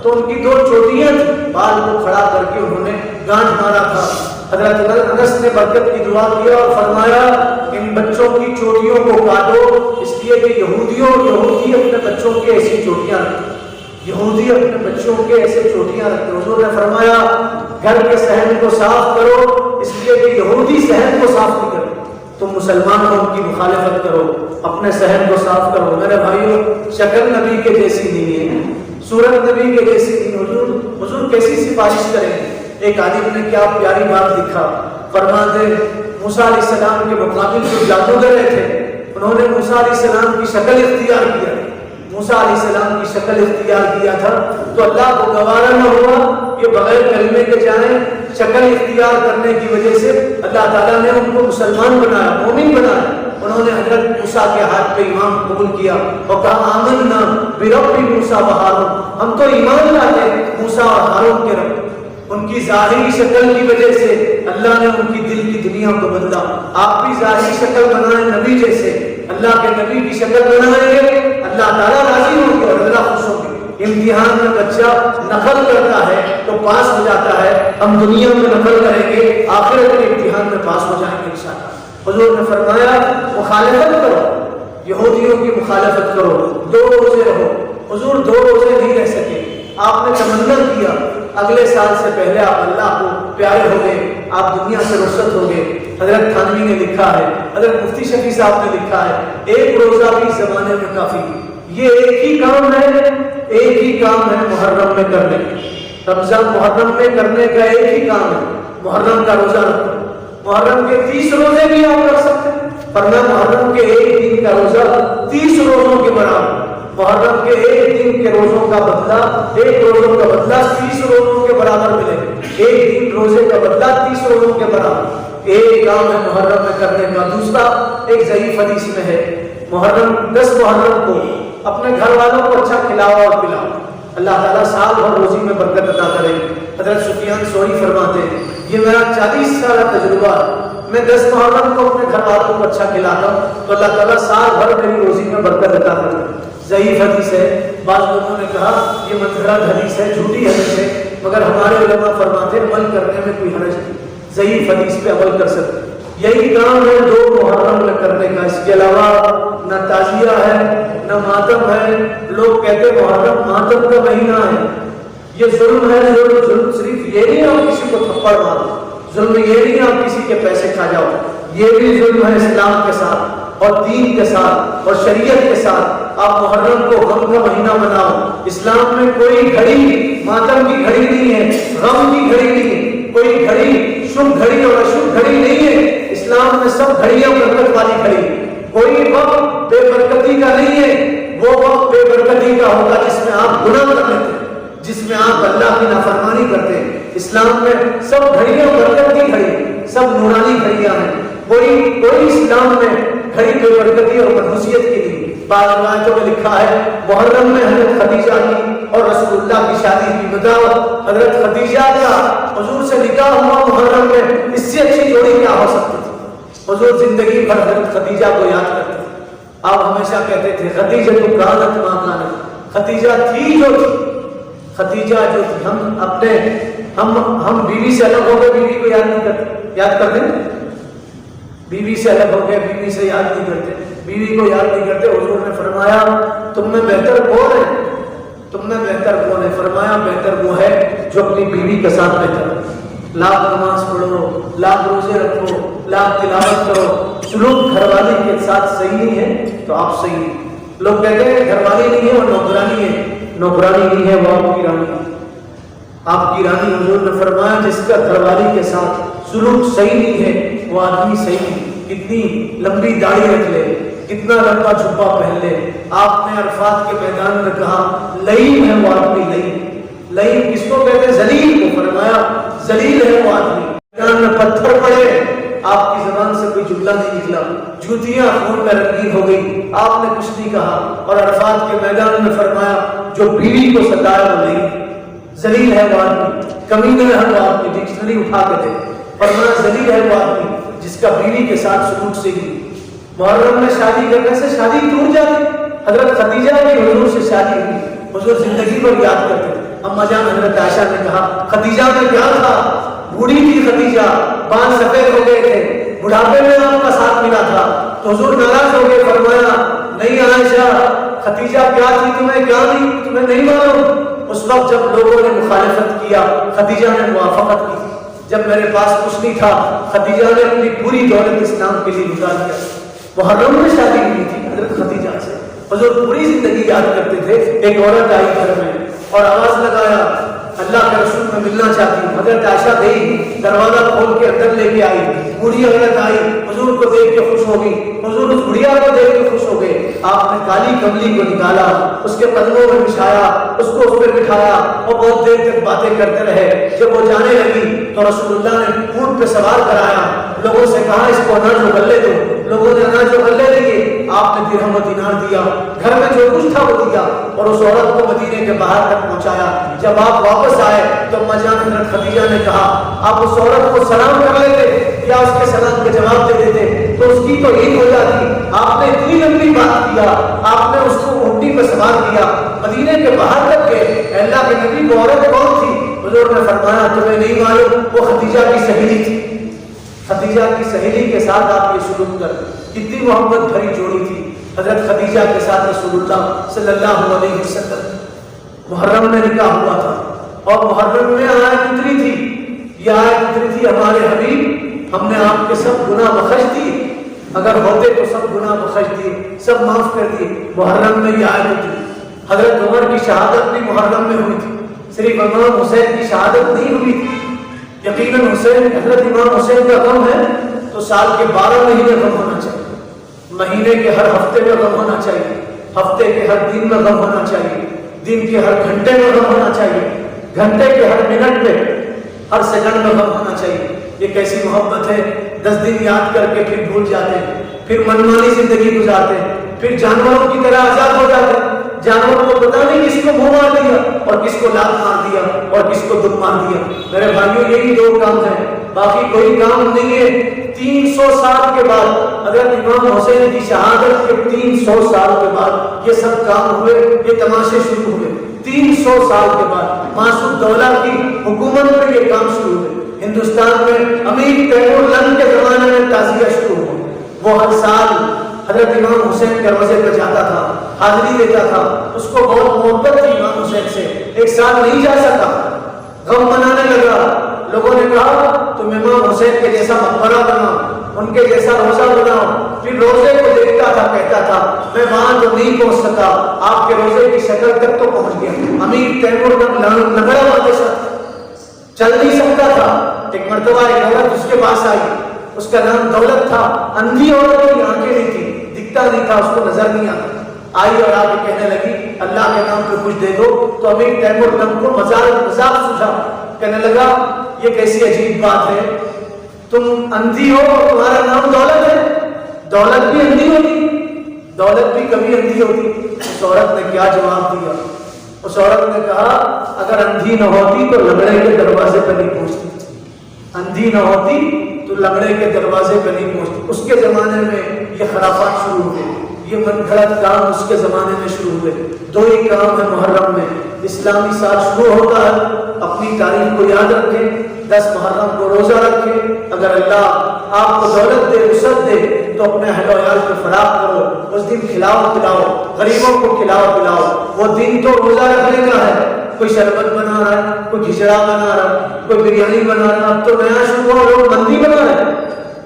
[SPEAKER 1] تو ان کی 2 چوٹیاں تھیں، بال کو کھڑا کر کے انہوں نے گانٹھ مارا تھا۔ حضرت انس نے برکت کی دعا کیا اور فرمایا ان بچوں کی چوٹیوں کو کاٹو، اس لیے کہ یہودی اپنے بچوں کے ایسی چوٹیاں رکھتے، یہودی اپنے بچوں کے ایسے چوٹیاں رکھتے۔ حضور نے فرمایا گھر کے صحن کو صاف کرو، اس لیے کہ یہودی صحن کو صاف نہیں کرتے، تم مسلمان ہو ان کی مخالفت کرو، اپنے صحن کو صاف کرو۔ میرے بھائیو شکل نبی کے جیسی نہیں ہے، صورت نبی کے جیسی نہیں، حضور کیسی سفارش کریں گے؟ ایک عالم نے کیا پیاری بات لکھا، فرماتے موسیٰ علیہ السلام کے مقابل جو جادوگر تھے انہوں نے موسیٰ علیہ السلام کی شکل اختیار کیا، موسیٰ علیہ السلام کی شکل اختیار کیا تھا تو اللہ کو گوارا نہ ہوا کہ بغیر کلمے کے جائیں، شکل اختیار کرنے کی وجہ سے اللہ تعالیٰ نے ان کو مسلمان بنایا، مومن بنایا۔ انہوں نے حضرت موسیٰ کے ہاتھ پہ ایمان قبول کیا اور کہا آمنا برب موسیٰ و ہارون، ہم تو ایمان لاتے ہیں موسیٰ اور ہارون کے رب۔ ان کی ظاہری شکل کی وجہ سے اللہ نے ان کی دل کی دنیا کو بدلا۔ آپ بھی ظاہری شکل بنائیں نبی جیسے، اللہ کے نبی کی شکل بنائیں گے اللہ تعالیٰ راضی ہوں گے اور اللہ خوش ہوں گے۔ امتحان میں بچہ نقل کرتا ہے تو پاس ہو جاتا ہے، ہم دنیا میں نقل کریں گے آخرت کے امتحان میں پاس ہو جائیں گے انشاءاللہ۔ حضور نے فرمایا مخالفت کرو، یہودیوں کی مخالفت کرو، 2 روزے رہو۔ حضور 2 روزے نہیں رہ سکے، آپ نے تمنا کیا اگلے سال سے پہلے آپ اللہ کو پیارے ہو گئے، آپ دنیا سے رخصت ہو گئے۔ حضرت تھانوی نے لکھا ہے، حضرت مفتی شفیع صاحب نے لکھا ہے 1 روزہ بھی زمانے میں کافی، یہ ایک ہی کام ہے محرم میں کرنے، رمضان محرم میں کرنے کا ایک ہی کام ہے، محرم کا روزہ رکھو۔ محرم کے 30 روزے بھی آپ رکھ سکتے ہیں، فرمایا محرم کے ایک دن کا روزہ 30 روزوں کے برابر، محرم کے ایک دن کے روزوں کا بدلہ، ایک روزوں کا بدلہ 30 روزوں کے برابر ملے گا، ایک دن روزے کا بدلہ 30 روزوں کے برابر۔ ایک کام ہے محرم میں کرنے کا۔ دوسرا ایک ضعیف حدیث میں ہے محرم 10 محرم کو اپنے گھر والوں کو اچھا کھلاؤ اور پلاؤ، اللہ تعالیٰ سال بھر روزی میں برکت عطا کرے۔ حضرت سفیان ثوری فرماتے ہیں یہ میرا 40 سالہ تجربہ ہے، میں 10 محرم کو اپنے گھر والوں کو اچھا کھلاتا ہوں تو اللہ تعالیٰ سال بھر میری روزی میں برکت عطا کرے۔ ضعیف حدیث ہے، بعض لوگوں نے کہا یہ منفرد حدیث ہے، جھوٹی حدیث ہے، مگر ہمارے علماء فرماتے ہیں عمل کرنے میں کوئی حرج نہیں، ضعیف حدیث پہ عمل کر سکتے۔ یہی کام ہے 2 محرم میں کرنے کا، اس کے علاوہ نہ تعزیہ ہے نہ ماتم ہے۔ لوگ کہتے محرم ماتم کا مہینہ ہے، یہ ظلم ہے۔ ظلم صرف یہ نہیں آپ کسی کو تھپڑ مارو، ظلم یہ نہیں آپ کسی کے پیسے کھا جاؤ، یہ بھی ظلم ہے اسلام کے ساتھ اور دین کے ساتھ اور شریعت کے ساتھ۔ آپ محرم کو غم کا مہینہ بناؤ۔ اسلام میں کوئی گھڑی ماتم کی گھڑی نہیں ہے، غم کی گھڑی نہیں ہے، کوئی گھڑی شبھ گھڑی اور اشبھ گھڑی نہیں ہے۔ اسلام میں سب گھڑیاں برکت والی گھڑی، کوئی وقت بے برکتی کا نہیں ہے۔ وہ وقت بے برکتی کا ہوگا جس میں آپ گناہ کر لیتے ہیں، جس میں آپ اللہ کی نافرمانی کرتے ہیں۔ اسلام میں سب گھڑیاں برکت کی گھڑی، سب نورانی گھڑیاں ہیں، کوئی اسلام میں گھڑی بے برکتی اور منحوسیت کی نہیں۔ بعض روایتوں میں لکھا ہے محرم میں حضرت خدیجہ کی اور رسول اللہ کی شادی کی بداوت، حضرت خدیجہ کا حضور سے نکاح ہوا محرم میں، اس سے اچھی جوڑی کیا ہو سکتی تھی۔ حضور زندگی بھر حضرت خدیجہ کو یاد کرتے تھے، آپ ہمیشہ کہتے تھے خدیجہ تو کانت ماں کانت، خدیجہ تھی جو تھی، خدیجہ جو تھی۔ ہم اپنے ہم بیوی سے الگ ہو گئے، بیوی کو یاد نہیں کرتے، یاد کرتے ہیں؟ بیوی سے الگ ہو گئے، بیوی سے یاد نہیں کرتے، بیوی کو یاد نہیں کرتے۔ حضور نے فرمایا تم میں بہتر کون ہے، تم میں بہتر کون ہے؟ فرمایا بہتر وہ ہے جو اپنی بیوی کے ساتھ بہتر ہے۔ لاکھ نماز پڑھو، لاکھ روزے رکھو، لاکھ تلاوت کرو، سلوک گھر والی کے ساتھ صحیح نہیں ہے تو آپ صحیح نہیں۔ لوگ کہتے ہیں گھر والی نہیں ہے اور نوکرانی ہے، نوکرانی نہیں ہے وہ آپ کی رانی ہے، آپ کی رانی۔ حضور نے فرمایا جس کا گھر والی کے ساتھ سلوک صحیح نہیں ہے وہ آدمی صحیح نہیں۔ کتنی لمبی داڑھی رکھ لے، کتنا لمبا جھبا پہن لے، آپ نے عرفات کے میدان میں کہا لئیم ہے وہ آدمی، لئیم کس کو کہتے ہیں؟ ذلیل کو۔ فرمایا ذلیل ہے وہ آدمی۔ میدان میں پتھر پڑے، آپ کی زبان سے کوئی جملہ نہیں نکلا، جوتیاں خون میں رنگین ہو گئی، آپ نے کچھ نہیں کہا، اور عرفات کے میدان میں فرمایا جو بیوی کو ستایا وہ نہیں، ذلیل ہے وہ آدمی، کمینہ ہے وہ آدمی۔ ڈکشنری اٹھا کے دے، فرمایا ذلیل ہے وہ آدمی جس کا بیوی کے ساتھ سلوک سے ہی۔ محرم میں شادی کرنے سے شادی ٹوٹ جاتی۔ حضرت خدیجہ کی حضور سے شادی ہوئی، حضور زندگی پر یاد کرتے تھے۔ اما جان حضرت عائشہ نے کہا خدیجہ میں کیا تھا، بوڑھی تھی خدیجہ، بال سفید ہو گئے تھے، بڑھاپے میں آپ کا ساتھ ملا تھا، تو حضور ناراض ہو گئے۔ فرمایا نہیں عائشہ، خدیجہ کیا تھی تمہیں کیا نہیں، تمہیں نہیں معلوم۔ اس وقت جب لوگوں نے مخالفت کیا خدیجہ نے موافقت کی، جب میرے پاس کچھ نہیں تھا خدیجہ نے اپنی پوری دولت اسلام کے لیے لٹا دیا۔ محرم میں شادی ہوئی تھی حضرت خدیجہ سے، حضور پوری زندگی یاد کرتے تھے۔ ایک عورت آئی گھر میں اور آواز لگایا اللہ کے رسول میں ملنا چاہتی ہوں۔ حضرت عائشہ گئی، دروازہ کھول کے اندر لے کے آئی، بوڑھی عورت آئی، حضور کو دیکھ کے خوش ہو گئی، حضور اس بڑھیا کو دیکھ کے خوش ہو گئے۔ آپ نے کالی کملی کو نکالا، اس کے قدموں میں بچھایا، اس کو اس پہ بٹھایا اور بہت دیر تک باتیں کرتے رہے۔ جب وہ جانے لگی تو رسول اللہ نے اونٹ پہ سوار کرایا، لوگوں سے کہا اس کو اناج و غلے دو، لوگوں نے اناج و غلے دیے، آپ نے درہم و دینار دیا، گھر میں جو کچھ تھا وہ دیا اور اس عورت کو مدینے کے باہر تک پہنچایا۔ جب آپ واپس آئے تو اما جان حضرت خدیجہ نے کہا آپ اس عورت کو سلام کر لیتے یا اس کے سلام کے جواب دے دیتے تو اس کی تو عید ہو جاتی۔ آپ نے اتنی لمبی بات کیا، آپ نے اس کو اونٹی پہ سوار کیا، مدینے کے باہر تک گئے۔ اللہ کے نبی وہ عورت کون تھی؟ حضور نے فرمایا تمہیں نہیں معلوم، وہ خدیجہ کی سہیلی تھی۔ خدیجہ کی سہیلی کے ساتھ آپ یہ سلوک کر، کتنی محبت بھری جوڑی تھی حضرت خدیجہ کے ساتھ رسول اللہ صلی اللہ علیہ وسلم۔ محرم میں نکاح ہوا تھا اور محرم میں آیت اتری تھی، یہ آیت اتری تھی ہمارے حبیب ہم نے آپ کے سب گناہ بخش دیے، اگر ہوتے تو سب گناہ بخش دیے، سب معاف کر دیے۔ محرم میں یہ آیت اتری۔ حضرت عمر کی شہادت بھی محرم میں ہوئی تھی، صرف امام حسین کی شہادت نہیں ہوئی تھی۔ یقیناً حسین حضرت امام حسین کا غم ہے تو سال کے 12 مہینے غم ہونا چاہیے، مہینے کے ہر ہفتے میں غم ہونا چاہیے، ہفتے کے ہر دن میں غم ہونا چاہیے، دن کے ہر گھنٹے میں غم ہونا چاہیے، گھنٹے کے ہر منٹ میں، ہر سیکنڈ میں غم ہونا چاہیے۔ یہ کیسی محبت ہے، 10 دن یاد کر کے پھر بھول جاتے ہیں، پھر منمانی زندگی گزارتے ہیں، پھر جانوروں کی طرح آزاد ہو جاتے ہیں۔ جانور کو پتہ نہیں کس کو منہ مار دیا اور کس کو لات مار دیا اور کس کو دم مار دیا۔ میرے بھائیوں یہی دو کام ہیں، باقی کوئی کام نہیں ہے۔ 300 سال کے بعد حضرت امام حسین کی شہادت کے 300 سال کے بعد یہ سب کام ہوئے، یہ تماشے شروع ہوئے۔ 300 سال کے بعد ماسود دولہ کی حکومت میں یہ کام شروع ہوئے۔ ہندوستان میں امیر تیمور لنگ کے زمانے میں تعزیہ شروع ہوا۔ وہ ہر سال حضرت امام حسین کے روزے پہ جاتا تھا، حاضری دیتا تھا، اس کو بہت محبت تھی امام حسین سے۔ ایک سال نہیں جا سکا، غم منانے لگا۔ لوگوں نے کہا تم امام حسین کے جیسا مقبرہ بناؤ، ان کے جیسا روزہ بناؤ۔ پھر روزے کو دیکھتا تھا، کہتا تھا میں وہاں تو نہیں پہنچ سکا، آپ کے روزے کی شکل تک تو پہنچ گیا۔ امیر تیمور نگڑا بادشاہ چل نہیں سکتا تھا۔ ایک مرتبہ ایک عورت اس کے پاس آئی، اس کا نام دولت تھا، اندھی عورت کی آنکھیں نہیں تھی، دکھتا نہیں تھا، اس کو نظر نہیں آتا۔ آئی اور آ کے کہنے لگی اللہ کے نام پہ کچھ دے دو۔ تو امیر تیمور لنگ کو مذاق سوچا، کہنے لگا یہ کیسی عجیب بات ہے، تم اندھی ہو اور تمہارا نام دولت ہے، دولت بھی اندھی ہوتی، دولت بھی کبھی اندھی ہوتی۔ اس عورت نے کیا جواب دیا؟ اس عورت نے کہا اگر اندھی نہ ہوتی تو لنگڑے کے دروازے پہ نہیں پہنچتی، اندھی نہ ہوتی تو لنگڑے کے دروازے پہ نہیں پہنچتی۔ اس کے زمانے میں یہ خرافات شروع ہوئے، یہ من گھڑت کام اس کے زمانے میں شروع ہوئے۔ دو ہی کام ہے محرم میں، اسلامی سال شروع ہوتا ہے، اپنی تاریخ کو یاد رکھیں، 10 محرم کو روزہ رکھیں۔ اگر اللہ آپ کو دولت دے، وسعت دے تو اپنے اہل و عیال کو فراغ کرو، اس دن کھلاؤ پلاؤ، غریبوں کو کھلاؤ پلاؤ۔ وہ دن تو روزہ رکھنے کا ہے، کوئی شربت بنا رہا ہے، کوئی کھچڑا بنا رہا ہے، کوئی بریانی بنا رہا ہے۔ اب تو نیا شروع ہو، لوگ مندی بنا رہے ہیں،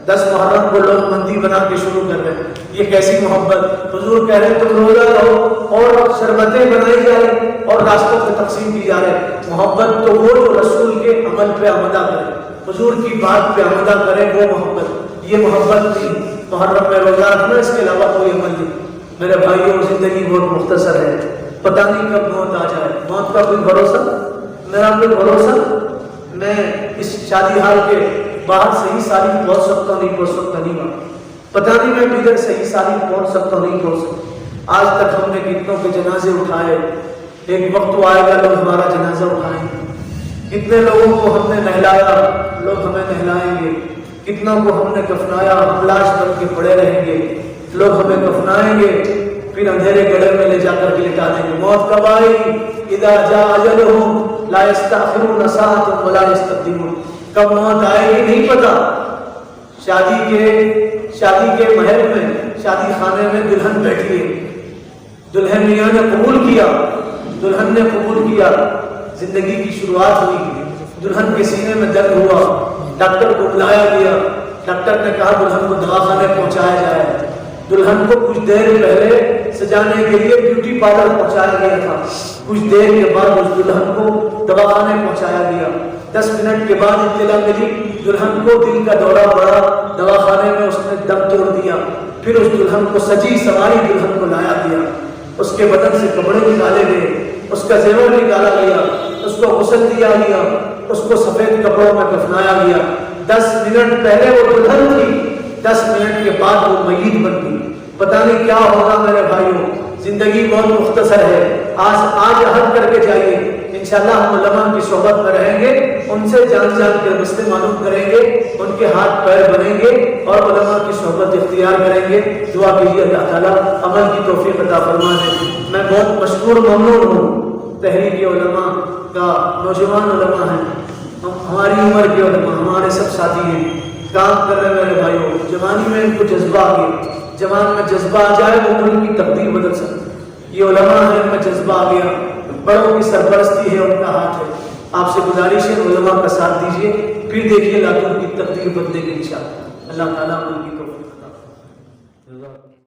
[SPEAKER 1] 10 محرم کو لوگ مندی بنا کے شروع کر رہے ہیں۔ یہ کیسی محبت! حضور کہہ رہے ہیں تم روزہ رہو اور شربتیں بنائی جا رہی اور راستوں پہ تقسیم کی جا رہے۔ محبت تو وہ جو رسول کے عمل پہ عمدہ کرے، حضور کی بات پہ عمدہ کرے، وہ محبت۔ یہ محبت تھی محرم میں روزہ رکھنا، اس کے علاوہ کوئی عمل نہیں۔ میرے بھائیوں زندگی بہت مختصر ہے، پتہ نہیں کب موت آ جائے، موت کا کوئی بھروسہ، میرا کوئی بھروسہ۔ میں اس شادی حال کے باہر صحیح سالم پہنچ سکتا نہیں، پہنچ سکتا نہیں ہوں، پتہ نہیں میں ادھر صحیح سالم پہنچ سکتا نہیں، پہنچ سکتا۔ آج تک ہم نے کتنوں کے جنازے اٹھائے، ایک وقت تو آئے گا لوگ ہمارا جنازہ اٹھائیں گے۔ کتنے لوگوں کو ہم نے نہلایا، لوگ ہمیں نہلائیں گے۔ کتنوں کو ہم نے کفنایا، ہم لاش بن کے پڑے رہیں گے، لوگ ہمیں کفنائیں گے، پھر اندھیرے گڑھے میں لے جا کر کے لٹا دیں گے۔ موت کب آئی؟ اذا جاء اجلهم لا يستأخرون ساعة ولا يستقدمون۔ کب موت آئے گی نہیں پتا۔ شادی کے محل میں، شادی خانے میں دلہن بیٹھی ہے، دلہن میاں نے قبول کیا، دلہن نے قبول کیا، زندگی کی شروعات ہوئی، دلہن کے سینے میں درد ہوا، ڈاکٹر کو بلایا گیا، ڈاکٹر نے کہا دلہن کو دواخانے پہنچایا جائے۔ دلہن کو کچھ دیر پہلے سجانے کے لیے بیوٹی پارلر پہنچایا گیا تھا، کچھ دیر کے بعد اس دلہن کو دواخانے پہنچایا گیا۔ 10 منٹ کے بعد اطلاع ملی دلہن کو دل کا دورہ پڑا، دواخانے میں اس نے دم توڑ دیا۔ پھر اس دلہن کو سجی سواری دلہن کو لایا گیا، اس کے بدن سے کپڑے نکالے گئے، اس کا زیور نکالا گیا، اس کو غسل دیا گیا، اس کو سفید کپڑوں میں کفنایا گیا۔ 10 منٹ پہلے وہ دلہن تھی، 10 منٹ کے بعد وہ میت بن گئی۔ پتہ نہیں کیا ہوگا میرے بھائیوں، زندگی بہت مختصر ہے۔ آج عہد کر کے جائیے، انشاءاللہ ہم علماء کی صحبت میں رہیں گے، ان سے جان کے مسئلے معلوم کریں گے، ان کے ہاتھ پیر بنیں گے اور علماء کی صحبت اختیار کریں گے۔ دعا کیجیے اللہ تعالیٰ عمل کی توفیق عطا فرما دے۔ میں بہت مشکور ممنون ہوں تحریک علماء کا، نوجوان علماء ہیں، ہماری عمر کے علماء، ہمارے سب ساتھی ہیں، کام کر رہے ہیں میرے بھائیوں۔ جوانی میں ان کو جذبہ آ گیا، جوان میں جذبہ آ جائے وہ ملک کی تقدیر بدل سکتی۔ یہ علماء ہیں، ان میں جذبہ آ گیا، بڑوں کی سرپرستی ہے، ان کا ہاتھ ہے۔ آپ سے گزارش ہے علماء کا ساتھ دیجیے، پھر دیکھیے لاتور کی تقدیر بدلے گی انشاءاللہ۔ اللہ تعالیٰ ان کی توفیق